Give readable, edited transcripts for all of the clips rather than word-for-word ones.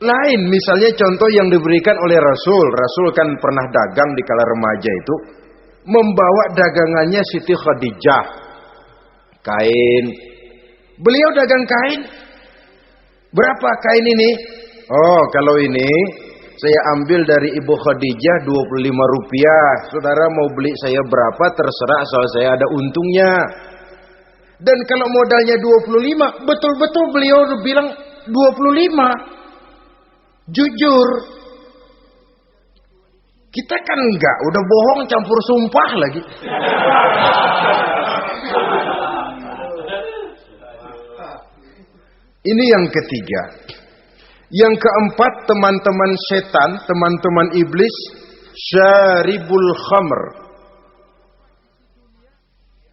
lain. Misalnya contoh yang diberikan oleh Rasul. Rasul kan pernah dagang di kala remaja itu, membawa dagangannya Siti Khadijah, kain. Beliau dagang kain. Berapa kain ini? Oh, kalau ini saya ambil dari Ibu Khadijah 25 rupiah. Saudara mau beli saya berapa terserah, asal saya ada untungnya. Dan kalau modalnya 25, betul-betul beliau bilang 25. Jujur. Kita kan enggak, udah bohong campur sumpah lagi. Ini yang ketiga. Yang keempat, teman-teman setan, teman-teman iblis, syaribul khamr.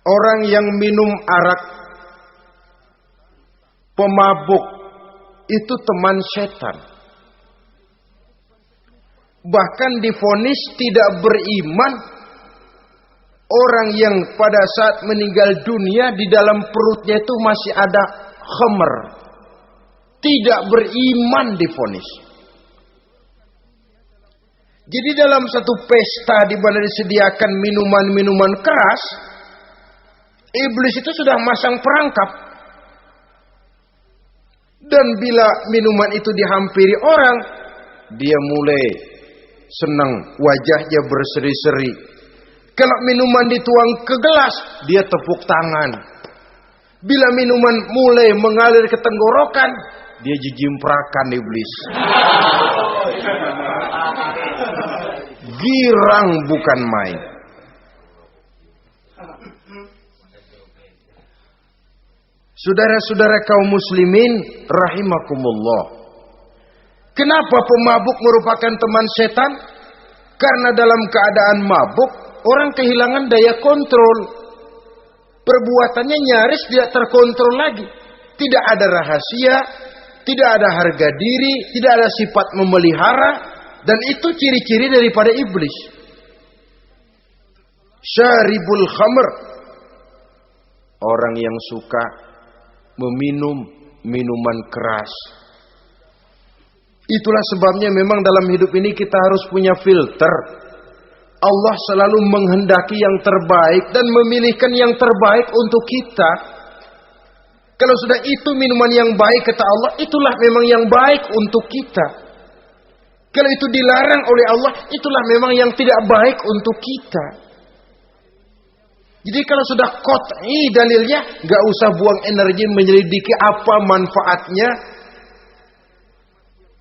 Orang yang minum arak, pemabuk, itu teman setan. Bahkan divonis tidak beriman orang yang pada saat meninggal dunia di dalam perutnya itu masih ada khamr. Tidak beriman divonis. Jadi dalam satu pesta di mana disediakan minuman-minuman keras, iblis itu sudah masang perangkap. Dan bila minuman itu dihampiri orang, dia mulai senang, wajahnya berseri-seri. Kalau minuman dituang ke gelas, dia tepuk tangan. Bila minuman mulai mengalir ke tenggorokan, dia jijimprakan iblis. Girang bukan main. Saudara-saudara kaum muslimin rahimakumullah. Kenapa pemabuk merupakan teman setan? Karena dalam keadaan mabuk, orang kehilangan daya kontrol. Perbuatannya nyaris tidak terkontrol lagi. Tidak ada rahasia, tidak ada harga diri, tidak ada sifat memelihara, dan itu ciri-ciri daripada iblis. Syaribul khamr, orang yang suka meminum minuman keras. Itulah sebabnya memang dalam hidup ini kita harus punya filter. Allah selalu menghendaki yang terbaik dan memilihkan yang terbaik untuk kita. Kalau sudah itu minuman yang baik kata Allah, itulah memang yang baik untuk kita. Kalau itu dilarang oleh Allah, itulah memang yang tidak baik untuk kita. Jadi kalau sudah qat'i dalilnya, gak usah buang energi menyelidiki apa manfaatnya.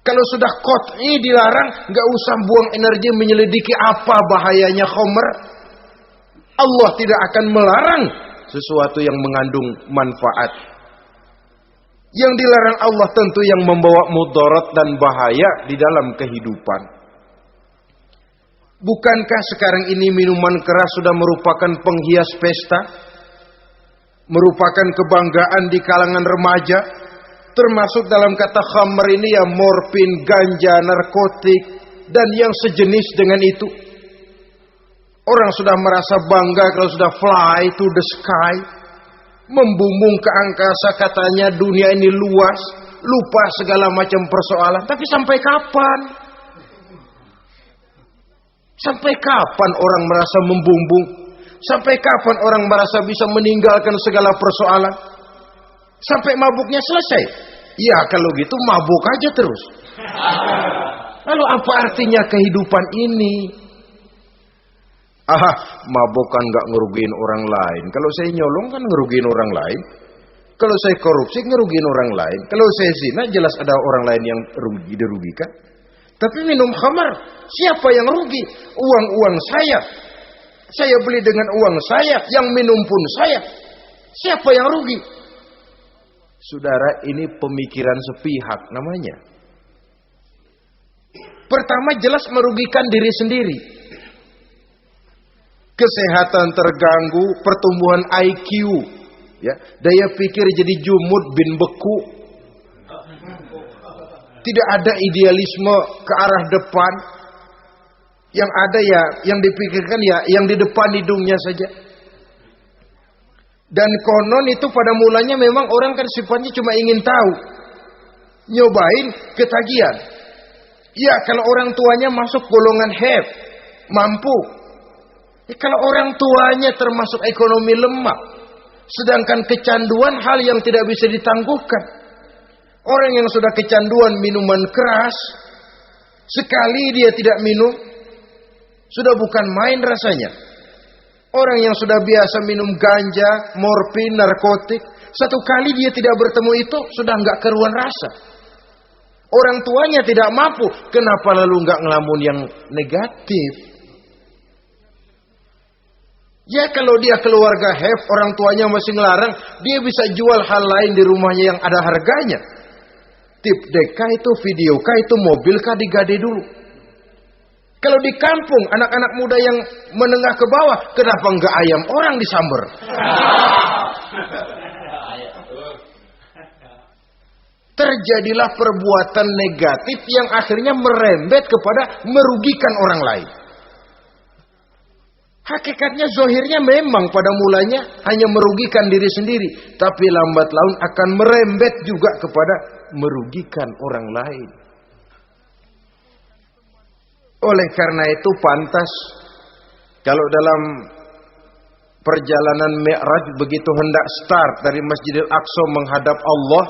Kalau sudah qat'i dilarang, gak usah buang energi menyelidiki apa bahayanya khamr. Allah tidak akan melarang sesuatu yang mengandung manfaat. Yang dilarang Allah tentu yang membawa mudarat dan bahaya di dalam kehidupan. Bukankah sekarang ini minuman keras sudah merupakan penghias pesta? Merupakan kebanggaan di kalangan remaja? Termasuk dalam kata khamr ini ya morfin, ganja, narkotik, dan yang sejenis dengan itu. Orang sudah merasa bangga kalau sudah fly to the sky. Membumbung ke angkasa, katanya dunia ini luas, lupa segala macam persoalan. Tapi sampai kapan? Sampai kapan orang merasa membumbung? Sampai kapan orang merasa bisa meninggalkan segala persoalan? Sampai mabuknya selesai? Ya kalau gitu mabuk aja terus. Lalu apa artinya kehidupan ini? Mabuk kan gak ngerugiin orang lain. Kalau saya nyolong kan ngerugiin orang lain. Kalau saya korupsi ngerugiin orang lain. Kalau saya zina jelas ada orang lain yang dirugikan. Tapi minum khamar, siapa yang rugi? Uang-uang saya. Saya beli dengan uang saya, yang minum pun saya. Siapa yang rugi? Saudara, ini pemikiran sepihak namanya. Pertama jelas merugikan diri sendiri. Kesehatan terganggu, pertumbuhan IQ, ya, daya pikir jadi jumud bin beku. Tidak ada idealisme ke arah depan. Yang ada ya, yang dipikirkan ya, yang di depan hidungnya saja. Dan konon itu pada mulanya memang orang kan sifatnya cuma ingin tahu. Nyobain ketagihan. Ya kalau orang tuanya masuk golongan have, mampu. Ya, kalau orang tuanya termasuk ekonomi lemah, sedangkan kecanduan hal yang tidak bisa ditangguhkan. Orang yang sudah kecanduan minuman keras, sekali dia tidak minum, sudah bukan main rasanya. Orang yang sudah biasa minum ganja, morfin, narkotik, satu kali dia tidak bertemu itu, sudah nggak keruan rasa. Orang tuanya tidak mampu, kenapa lalu nggak ngelamun yang negatif? Ya kalau dia keluarga have, orang tuanya masih ngelarang, dia bisa jual hal lain di rumahnya yang ada harganya. Tip deka itu, video kah itu, mobil kah digade dulu. Kalau di kampung, anak-anak muda yang menengah ke bawah, kenapa nggak ayam orang disamber? Terjadilah perbuatan negatif yang akhirnya merembet kepada merugikan orang lain. Hakikatnya zahirnya memang pada mulanya hanya merugikan diri sendiri, tapi lambat laun akan merembet juga kepada merugikan orang lain. Oleh karena itu pantas kalau dalam perjalanan Mi'raj begitu hendak start dari Masjidil Aqsa menghadap Allah,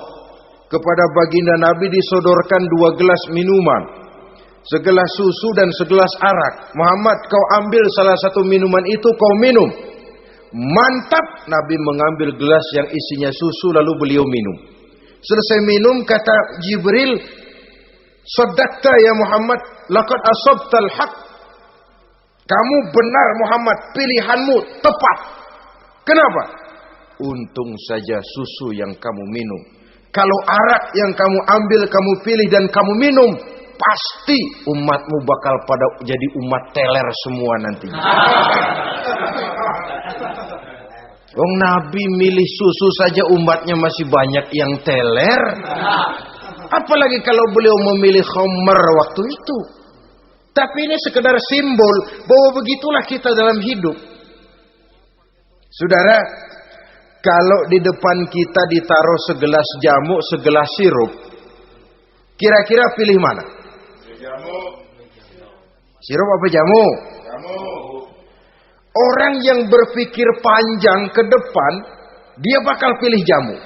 kepada baginda Nabi disodorkan 2 gelas minuman, segelas susu dan segelas arak. Muhammad, kau ambil salah satu minuman itu, kau minum. Mantap. Nabi mengambil gelas yang isinya susu lalu beliau minum. Selesai minum kata Jibril, "Shaddaqta ya Muhammad, laqad asabtal haq." Kamu benar Muhammad, pilihanmu tepat. Kenapa? Untung saja susu yang kamu minum. Kalau arak yang kamu ambil, kamu pilih dan kamu minum, pasti umatmu bakal pada jadi umat teler semua nanti. Wong Nabi milih susu saja umatnya masih banyak yang teler. Apalagi kalau beliau memilih khamr waktu itu. Tapi ini sekedar simbol bahwa begitulah kita dalam hidup. Saudara, kalau di depan kita ditaruh segelas jamu, segelas sirup, kira-kira pilih mana? Jamu. Sirup apa jamu? Jamu. Orang yang berpikir panjang ke depan, dia bakal pilih jamu.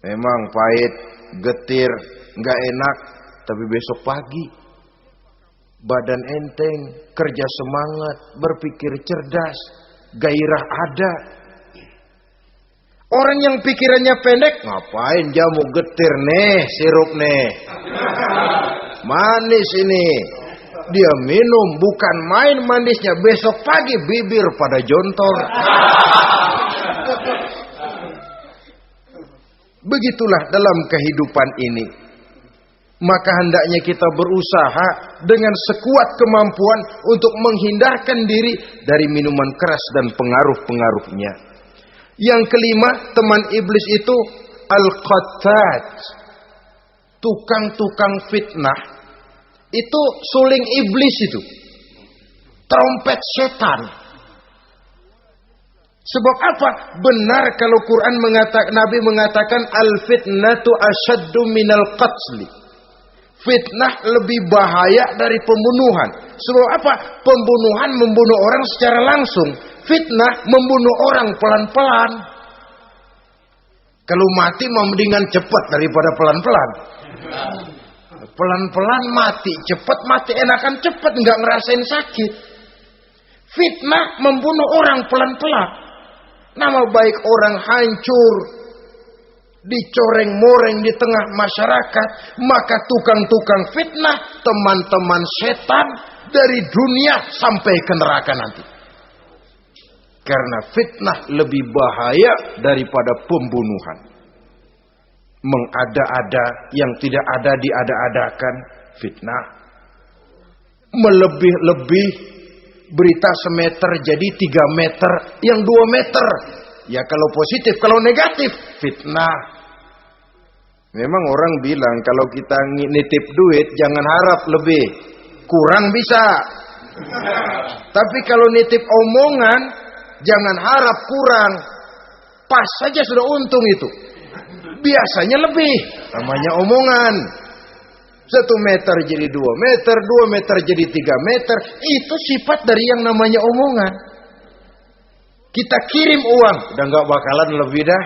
Memang pahit, getir, nggak enak, tapi besok pagi badan enteng, kerja semangat, berpikir cerdas, gairah ada. Orang yang pikirannya pendek, ngapain jamu getir nih, sirup nih, manis ini. Dia minum, bukan main manisnya, besok pagi bibir pada jontor. Begitulah dalam kehidupan ini. Maka hendaknya kita berusaha dengan sekuat kemampuan untuk menghindarkan diri dari minuman keras dan pengaruh-pengaruhnya. Yang kelima, teman iblis itu al-qattat, tukang-tukang fitnah. Itu suling iblis itu, trompet setan. Sebab apa? Benar kalau Quran mengatakan, Nabi mengatakan al-fitnatu asyaddu minal qatli. Fitnah lebih bahaya dari pembunuhan. Sebab apa? Pembunuhan membunuh orang secara langsung. Fitnah membunuh orang pelan-pelan. Kalau mati mendingan cepat daripada pelan-pelan. Pelan-pelan mati, cepat mati, enakan cepat, nggak ngerasain sakit. Fitnah membunuh orang pelan-pelan. Nama baik orang hancur, dicoreng-moreng di tengah masyarakat. Maka tukang-tukang fitnah, teman-teman setan dari dunia sampai ke neraka nanti. Karena fitnah lebih bahaya daripada pembunuhan. Mengada-ada yang tidak ada diada-adakan, fitnah. Melebih-lebih, berita semeter jadi 3 meter, yang 2 meter. Ya kalau positif, kalau negatif, fitnah. Memang orang bilang kalau kita nitip duit jangan harap lebih, kurang bisa. Tapi kalau nitip omongan jangan harap kurang, pas saja sudah untung itu. Biasanya lebih, namanya omongan. 1 meter jadi 2 meter, 2 meter jadi 3 meter. Itu sifat dari yang namanya omongan. Kita kirim uang, udah gak bakalan lebih dah.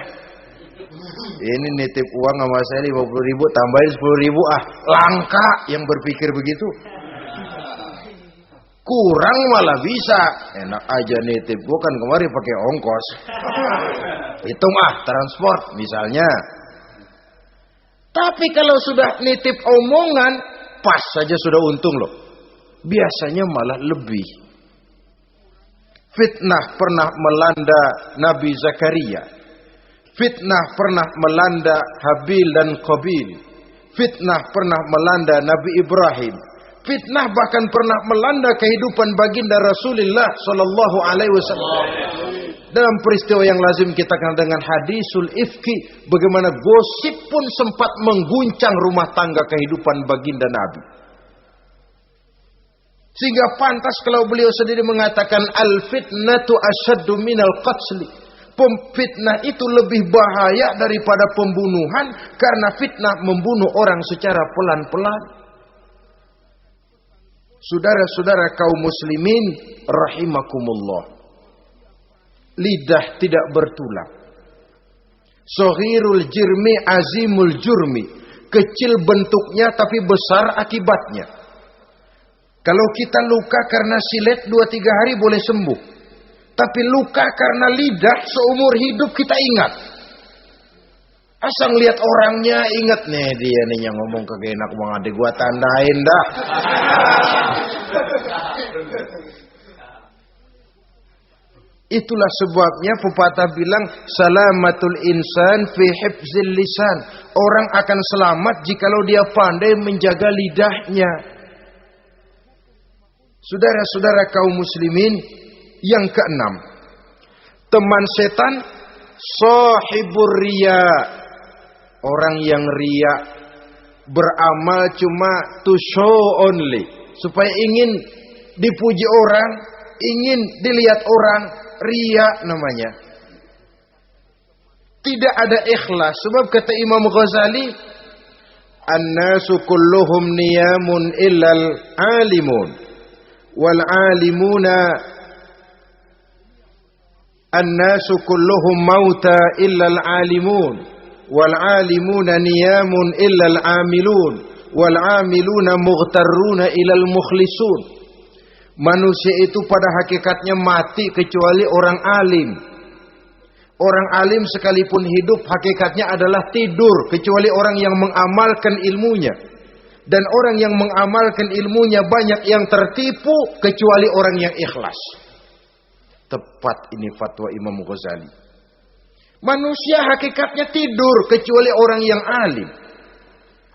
Ini nitip uang sama saya 50.000, tambahin 10.000, langka yang berpikir begitu. Kurang malah bisa. Enak aja nitip, gua kan kemarin pakai ongkos. Hitung transport misalnya. Tapi kalau sudah nitip omongan, pas saja sudah untung loh. Biasanya malah lebih. Fitnah pernah melanda Nabi Zakaria. Fitnah pernah melanda Habil dan Qabil. Fitnah pernah melanda Nabi Ibrahim. Fitnah bahkan pernah melanda kehidupan baginda Rasulullah sallallahu alaihi wasallam. Dalam peristiwa yang lazim kita kenal dengan hadisul ifki, bagaimana gosip pun sempat mengguncang rumah tangga kehidupan baginda Nabi. Sehingga pantas kalau beliau sendiri mengatakan al-fitnatu asyaddu minal qatli. Fitnah itu lebih bahaya daripada pembunuhan, karena fitnah membunuh orang secara pelan-pelan. Saudara-saudara kaum muslimin rahimakumullah. Lidah tidak bertulang. Soghirul jirmi azimul jurmi. Kecil bentuknya tapi besar akibatnya. Kalau kita luka karena silet 2-3 hari boleh sembuh. Tapi luka karena lidah seumur hidup kita ingat. Asal lihat orangnya ingat nih, dia nih yang ngomong kagak enak banget, gua tandain dah. Itulah sebabnya pepatah bilang salamatul insan fi hifzil lisan. Orang akan selamat jikalau dia pandai menjaga lidahnya. Saudara-saudara kaum muslimin, yang keenam, teman setan sahibur riya. Orang yang riya, beramal cuma to show only, supaya ingin dipuji orang, ingin dilihat orang, riya namanya. Tidak ada ikhlas. Sebab kata Imam Ghazali, an-nasu kulluhum niyamun illal alimun, wal alimuna an-nasu kulluhum mauta illal alimun, wal alimuna niyamun illal amilun, wal amiluna mughtarruna ilal mukhlisun. Manusia itu pada hakikatnya mati kecuali orang alim. Orang alim sekalipun hidup hakikatnya adalah tidur, kecuali orang yang mengamalkan ilmunya. Dan orang yang mengamalkan ilmunya banyak yang tertipu kecuali orang yang ikhlas. Tepat ini fatwa Imam Ghazali. Manusia hakikatnya tidur kecuali orang yang alim.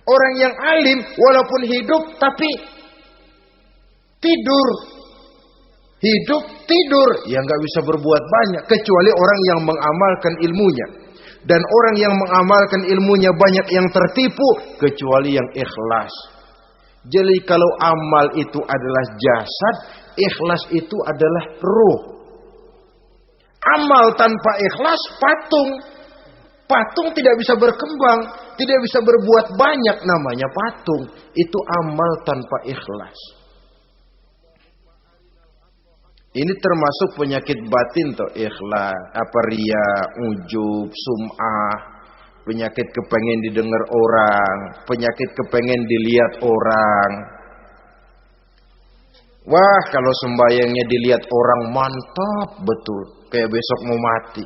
Orang yang alim walaupun hidup tapi tidur. Hidup tidur, ya nggak bisa berbuat banyak kecuali orang yang mengamalkan ilmunya. Dan orang yang mengamalkan ilmunya banyak yang tertipu kecuali yang ikhlas. Jadi kalau amal itu adalah jasad, ikhlas itu adalah ruh. Amal tanpa ikhlas patung. Patung tidak bisa berkembang, tidak bisa berbuat banyak, namanya patung. Itu amal tanpa ikhlas. Ini termasuk penyakit batin toh, ikhlas, riya, ujub, sum'ah, penyakit kepengen didengar orang, penyakit kepengen dilihat orang. Wah, kalau sembayangnya dilihat orang mantap betul, kayak besok mau mati.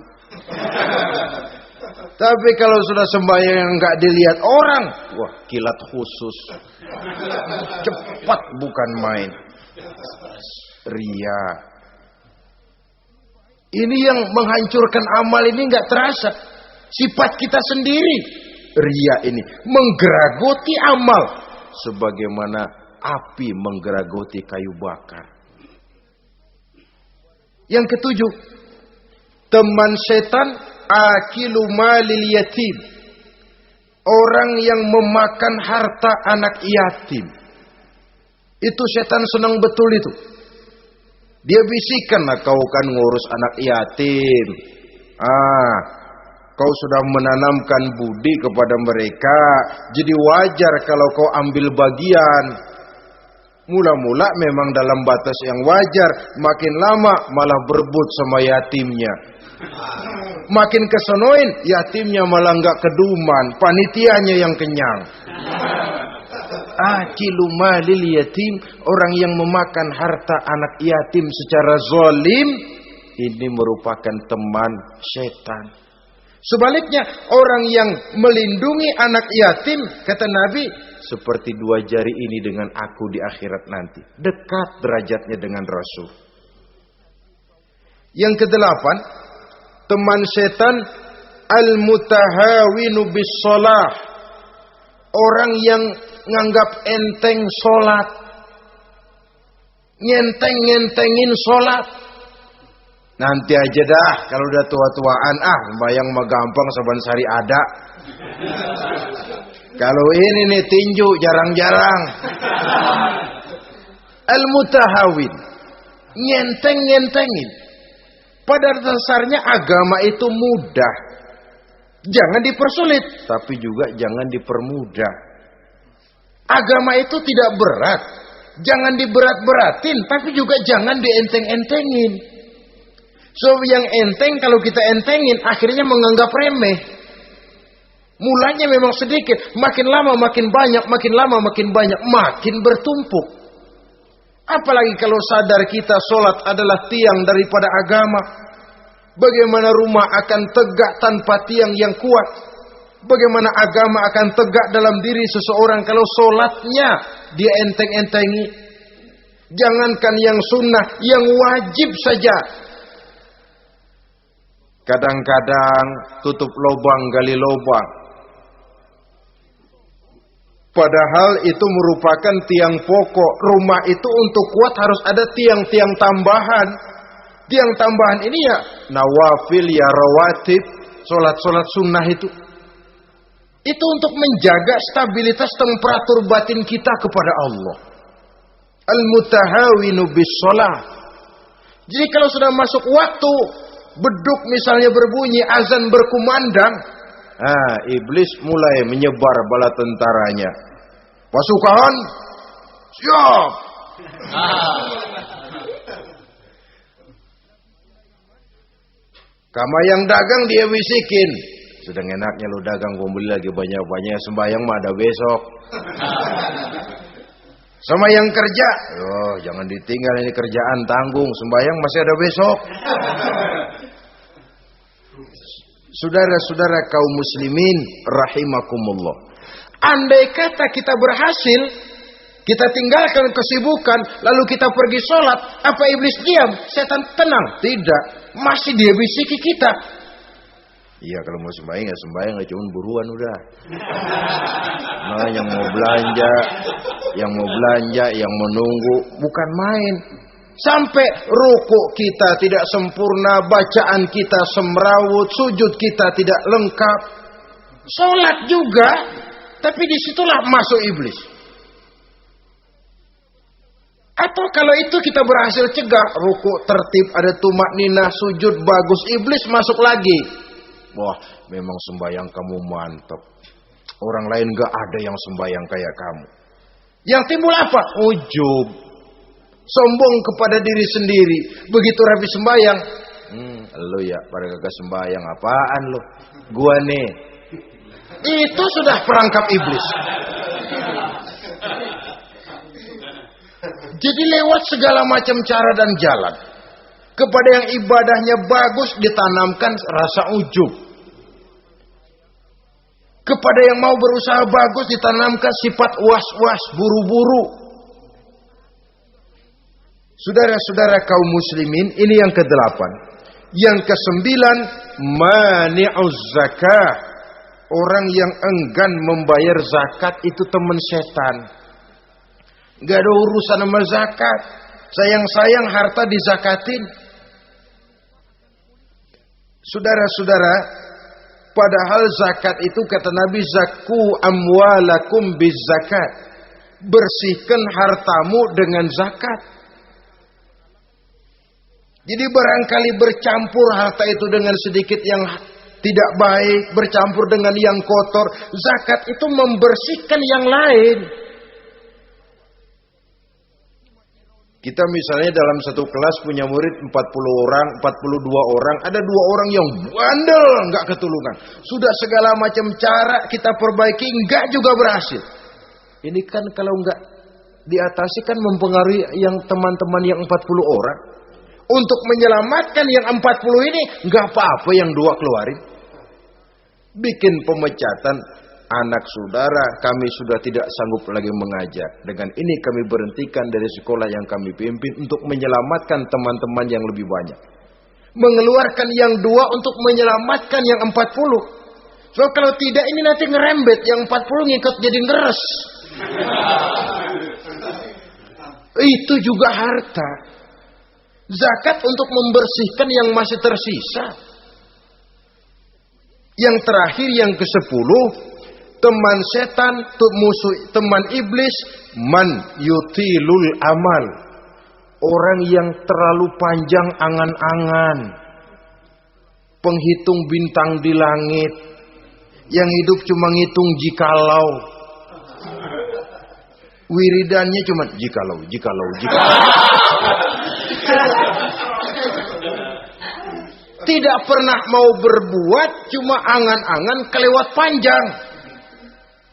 Tapi kalau sudah sembahyang yang nggak dilihat orang, wah kilat khusus, cepat bukan main. Ria. Ini yang menghancurkan amal ini nggak terasa. Sifat kita sendiri. Ria ini menggeragoti amal, sebagaimana api menggeragoti kayu bakar. Yang ketujuh, teman setan akilu malil yatim. Orang yang memakan harta anak yatim. Itu setan senang betul itu. Dia bisikan, kau kan ngurus anak yatim. kau sudah menanamkan budi kepada mereka, jadi wajar kalau kau ambil bagian. Mula-mula memang dalam batas yang wajar, makin lama malah berebut sama yatimnya. Makin kesonoin, yatimnya malah nggak keduman, panitianya yang kenyang. Akilu malil yatim, orang yang memakan harta anak yatim secara zalim, ini merupakan teman setan. Sebaliknya, orang yang melindungi anak yatim, kata Nabi, seperti dua jari ini dengan aku di akhirat nanti. Dekat derajatnya dengan Rasul. Yang kedelapan, teman setan al-mutahawinu bis shalah. Orang yang nganggap enteng sholat, ngenteng-ngentengin sholat. Nanti aja dah, kalau udah tua-tuaan, bayang mah gampang, saban sari ada. Kalau ini nih tinju jarang-jarang. Al-mutahawin, ngenteng-ngentengin. Pada dasarnya agama itu mudah. Jangan dipersulit, tapi juga jangan dipermudah. Agama itu tidak berat. Jangan diberat-beratin, tapi juga jangan dienteng-entengin. So yang enteng kalau kita entengin akhirnya menganggap remeh. Mulanya memang sedikit, makin lama makin banyak, makin lama makin banyak, makin bertumpuk. Apalagi kalau sadar kita sholat adalah tiang daripada agama. Bagaimana rumah akan tegak tanpa tiang yang kuat? Bagaimana agama akan tegak dalam diri seseorang kalau sholatnya dia enteng-entengi? Jangankan yang sunnah, yang wajib saja. Kadang-kadang tutup lubang gali lubang. Padahal itu merupakan tiang pokok. Rumah itu untuk kuat harus ada tiang-tiang tambahan. Tiang tambahan ini ya nawafil, ya rawatib, solat-solat sunnah itu. Itu untuk menjaga stabilitas temperatur batin kita kepada Allah. Al-mutahawinu bis shalah. Jadi kalau sudah masuk waktu, beduk misalnya berbunyi, azan berkumandang, iblis mulai menyebar bala tentaranya. Pasukan, siap. Kama yang dagang dia bisikin, sedang enaknya lu dagang, gua beli lagi banyak-banyak, sembahyang mah ada besok. Sama yang kerja, jangan ditinggal ini kerjaan, tanggung, sembahyang masih ada besok. Saudara-saudara kaum muslimin rahimakumullah. Andai kata kita berhasil, kita tinggalkan kesibukan, lalu kita pergi sholat, apa iblis diam? Setan tenang? Tidak, masih dia bisiki kita. Iya, kalau mau sembahyang ya sembahyang, cuma buruan udah. Nah, yang mau belanja, yang menunggu, bukan main. Sampai rukuk kita tidak sempurna, bacaan kita semrawut, sujud kita tidak lengkap. Sholat juga, tapi disitulah masuk iblis. Atau kalau itu kita berhasil cegah, rukuk tertib, ada tumak ninah, sujud bagus, iblis masuk lagi. Wah, memang sembahyang kamu mantap. Orang lain gak ada yang sembahyang kayak kamu. Yang timbul apa? Ujub. Sombong kepada diri sendiri. Begitu rapi sembahyang, lu ya pada kagak sembahyang, apaan lu? Gua nih. Itu sudah perangkap iblis. Jadi lewat segala macam cara dan jalan, kepada yang ibadahnya bagus ditanamkan rasa ujub. Kepada yang mau berusaha bagus ditanamkan sifat was-was, buru-buru. Saudara-saudara kaum muslimin, ini yang ke-8. Yang ke-9, mani'uz zakah. Orang yang enggan membayar zakat itu teman setan. Gak ada urusan sama zakat. Sayang-sayang harta dizakatin. Saudara-saudara, padahal zakat itu kata Nabi, zakku amwalakum biz zakat. Bersihkan hartamu dengan zakat. Jadi barangkali bercampur harta itu dengan sedikit yang tidak baik, bercampur dengan yang kotor. Zakat itu membersihkan yang lain. Kita misalnya dalam satu kelas punya murid 40 orang, 42 orang, ada 2 orang yang bandel, enggak ketulungan. Sudah segala macam cara kita perbaiki, enggak juga berhasil. Ini kan kalau enggak diatasi kan mempengaruhi yang teman-teman yang 40 orang. Untuk menyelamatkan yang 40 ini, enggak apa-apa yang 2 keluarin. Bikin pemecatan. Anak saudara kami sudah tidak sanggup lagi mengajar. Dengan ini kami berhentikan dari sekolah yang kami pimpin untuk menyelamatkan teman-teman yang lebih banyak. Mengeluarkan yang 2 untuk menyelamatkan yang 40. So kalau tidak ini nanti ngerembet. Yang 40 ngikut jadi ngeres. Itu juga harta. Zakat untuk membersihkan yang masih tersisa. Yang terakhir yang ke-10. Teman setan, musuh, teman iblis, man yutilul amal. Orang yang terlalu panjang angan-angan. Penghitung bintang di langit. Yang hidup cuma ngitung jikalau. Wiridannya cuma jikalau. Tidak pernah mau berbuat, cuma angan-angan kelewat panjang.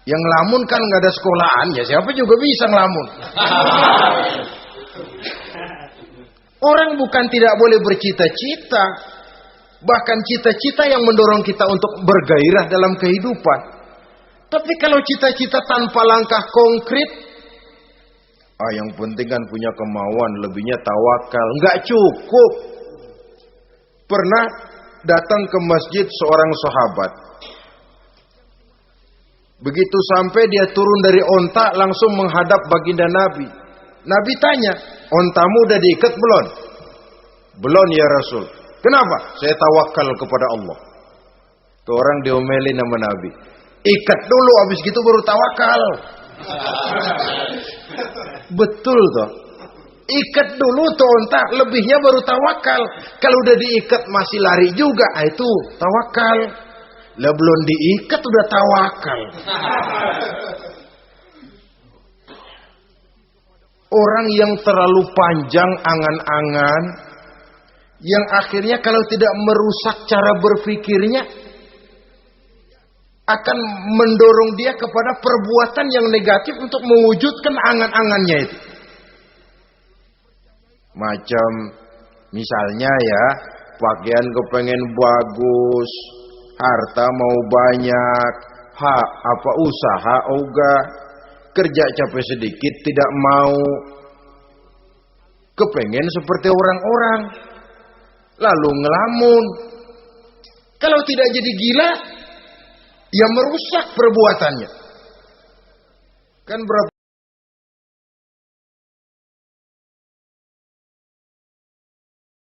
Yang ngelamun kan nggak ada sekolahan, ya siapa juga bisa ngelamun. Orang bukan tidak boleh bercita-cita, bahkan cita-cita yang mendorong kita untuk bergairah dalam kehidupan. Tapi kalau cita-cita tanpa langkah konkret, yang penting kan punya kemauan, lebihnya tawakal, nggak cukup. Pernah datang ke masjid seorang sahabat. Begitu sampai dia turun dari onta langsung menghadap baginda Nabi. Nabi tanya, ontamu udah diikat belum? Belum ya Rasul. Kenapa? Saya tawakal kepada Allah. Tuh orang diomelin sama Nabi. Ikat dulu, habis gitu baru tawakal. Betul toh. Ikat dulu tuh onta, lebihnya baru tawakal. Kalau udah diikat masih lari juga, itu tawakal. Lah belum diikat udah tawakal. Orang yang terlalu panjang angan-angan, yang akhirnya kalau tidak merusak cara berpikirnya, akan mendorong dia kepada perbuatan yang negatif untuk mewujudkan angan-angannya itu. Macam misalnya ya, pakaian kepengen bagus, harta mau banyak, usaha ogah, kerja capek sedikit tidak mau, kepengen seperti orang-orang, lalu ngelamun. Kalau tidak jadi gila, ya merusak perbuatannya. Kan berapa